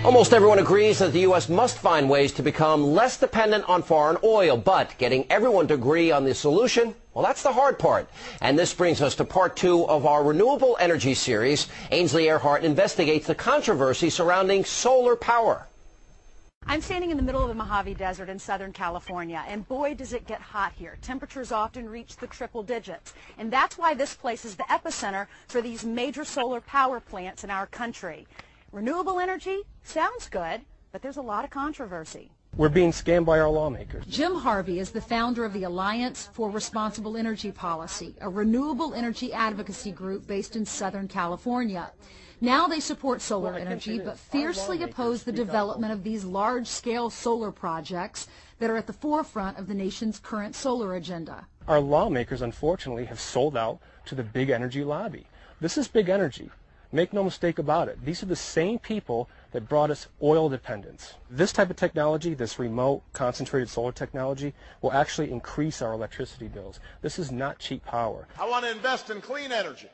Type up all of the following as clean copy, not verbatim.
Almost everyone agrees that the U.S. must find ways to become less dependent on foreign oil, but getting everyone to agree on the solution, well, that's the hard part. And this brings us to part 2 of our renewable energy series. Ainsley Earhart investigates the controversy surrounding solar power. I'm standing in the middle of the Mojave Desert in Southern California, and boy, does it get hot here. Temperatures often reach the triple digits, and that's why this place is the epicenter for these major solar power plants in our country. Renewable energy sounds good, but there's a lot of controversy. We're being scammed by our lawmakers. Jim Harvey is the founder of the Alliance for Responsible Energy Policy, a renewable energy advocacy group based in Southern California. Now they support solar energy, but fiercely oppose the development of these large-scale solar projects that are at the forefront of the nation's current solar agenda. Our lawmakers, unfortunately, have sold out to the big energy lobby. This is big energy. Make no mistake about it. These are the same people that brought us oil dependence. This type of technology, this remote concentrated solar technology, will actually increase our electricity bills. This is not cheap power. I want to invest in clean energy.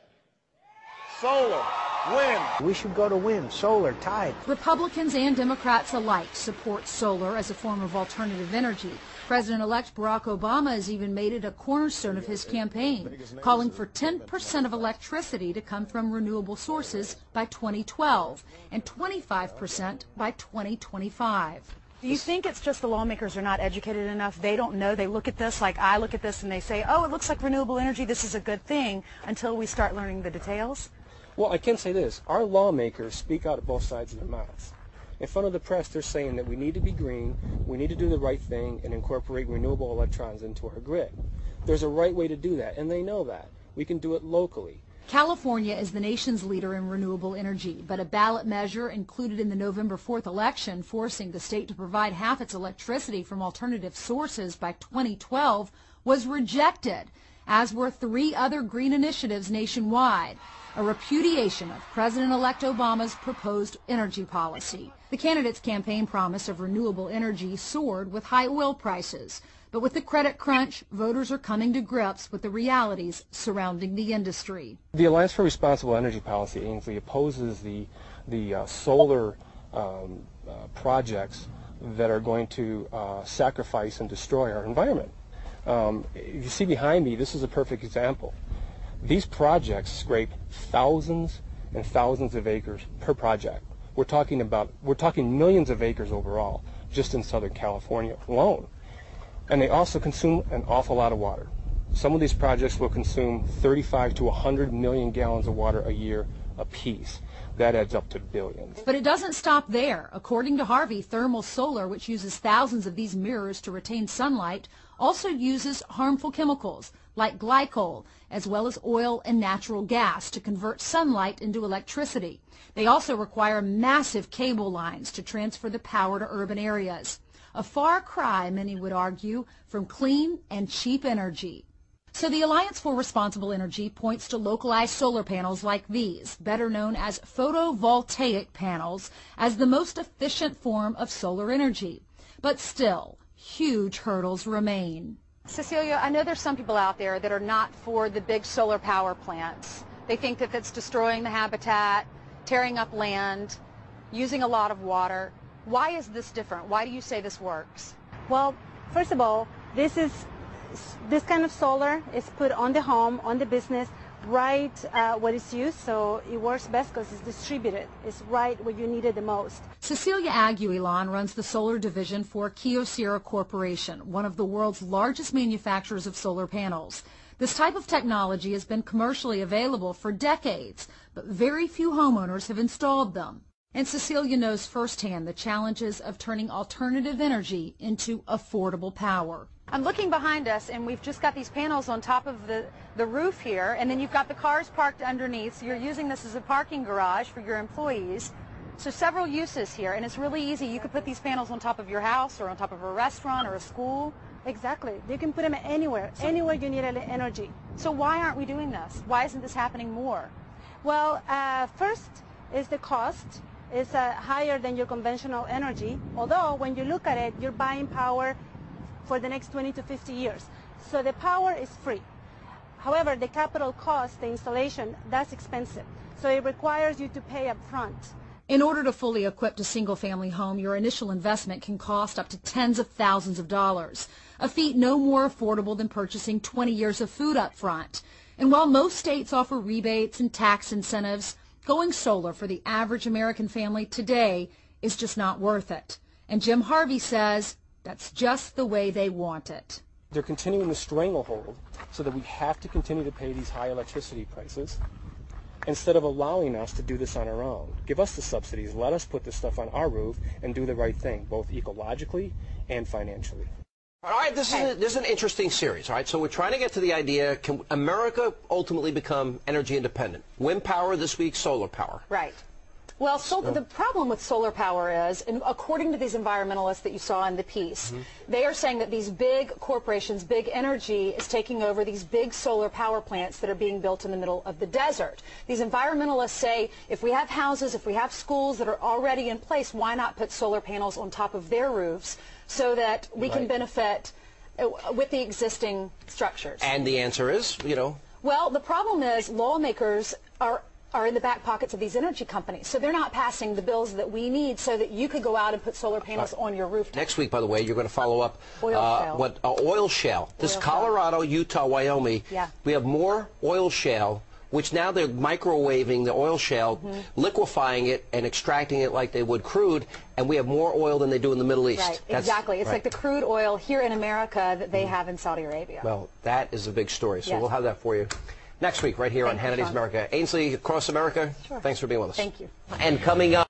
Solar, wind. We should go to wind, solar, tide. Republicans and Democrats alike support solar as a form of alternative energy. President-elect Barack Obama has even made it a cornerstone of his campaign, calling for 10% of electricity to come from renewable sources by 2012 and 25% by 2025. Do you think it's just the lawmakers are not educated enough? They don't know. They look at this like I look at this and they say, oh, it looks like renewable energy. This is a good thing, until we start learning the details? Well, I can say this. Our lawmakers speak out of both sides of their mouths. In front of the press, they're saying that we need to be green, we need to do the right thing, and incorporate renewable electrons into our grid. There's a right way to do that, and they know that. We can do it locally. California is the nation's leader in renewable energy, but a ballot measure included in the November 4th election forcing the state to provide half its electricity from alternative sources by 2012 was rejected, as were 3 other green initiatives nationwide, a repudiation of President-elect Obama's proposed energy policy. The candidate's campaign promise of renewable energy soared with high oil prices, but with the credit crunch, voters are coming to grips with the realities surrounding the industry. The Alliance for Responsible Energy Policy, Ainsley, opposes the solar projects that are going to sacrifice and destroy our environment. You see behind me, this is a perfect example. These projects scrape thousands and thousands of acres per project. We're talking millions of acres overall, just in Southern California alone. And they also consume an awful lot of water. Some of these projects will consume 35 to 100 million gallons of water a year apiece. That adds up to billions. But it doesn't stop there. According to Harvey, thermal solar, which uses thousands of these mirrors to retain sunlight, also uses harmful chemicals like glycol, as well as oil and natural gas to convert sunlight into electricity. They also require massive cable lines to transfer the power to urban areas. A far cry, many would argue, from clean and cheap energy. So the Alliance for Responsible Energy points to localized solar panels like these, better known as photovoltaic panels, as the most efficient form of solar energy. But still, huge hurdles remain. Cecilia, I know there's some people out there that are not for the big solar power plants. They think that it's destroying the habitat, tearing up land, using a lot of water. Why is this different? Why do you say this works? Well, first of all, this kind of solar is put on the home, on the business, right what is used, so it works best because it's distributed. It's right where you need it the most. Cecilia Aguilan runs the solar division for Kyocera Corporation, one of the world's largest manufacturers of solar panels. This type of technology has been commercially available for decades, but very few homeowners have installed them. And Cecilia knows firsthand the challenges of turning alternative energy into affordable power. I'm looking behind us, and we've just got these panels on top of the roof here, and then you've got the cars parked underneath. So you're using this as a parking garage for your employees. So several uses here, and it's really easy. You could put these panels on top of your house or on top of a restaurant or a school. Exactly. You can put them anywhere, anywhere you need energy. So why aren't we doing this? Why isn't this happening more? Well, first is the cost. It's higher than your conventional energy, although when you look at it, you're buying power for the next 20 to 50 years. So the power is free. However, the capital cost, the installation, that's expensive. So it requires you to pay up front. In order to fully equip a single-family home, your initial investment can cost up to tens of thousands of dollars, a feat no more affordable than purchasing 20 years of food up front. And while most states offer rebates and tax incentives, going solar for the average American family today is just not worth it. And Jim Harvey says that's just the way they want it. They're continuing the stranglehold so that we have to continue to pay these high electricity prices instead of allowing us to do this on our own. Give us the subsidies, let us put this stuff on our roof and do the right thing, both ecologically and financially. All right, this is an interesting series, all right? So we're trying to get to the idea, can America ultimately become energy independent? Wind power this week, solar power. Right. Well, the problem with solar power is, and according to these environmentalists that you saw in the piece, they are saying that these big corporations, big energy, is taking over these big solar power plants that are being built in the middle of the desert. These environmentalists say if we have houses, if we have schools that are already in place, why not put solar panels on top of their roofs so that we can benefit with the existing structures? And the answer is, Well, the problem is lawmakers are in the back pockets of these energy companies. So they're not passing the bills that we need so that you could go out and put solar panels on your roof. Next week, by the way, you're going to follow up oil shale. This Colorado, Utah, Wyoming, we have more oil shale, which now they're microwaving the oil shale, liquefying it and extracting it like they would crude, and we have more oil than they do in the Middle East. Right, exactly. It's like the crude oil here in America that they have in Saudi Arabia. Well, that is a big story, so we'll have that for you next week right here on Hannity's America. Ainsley, across America, thanks for being with us. Thank you. And coming up.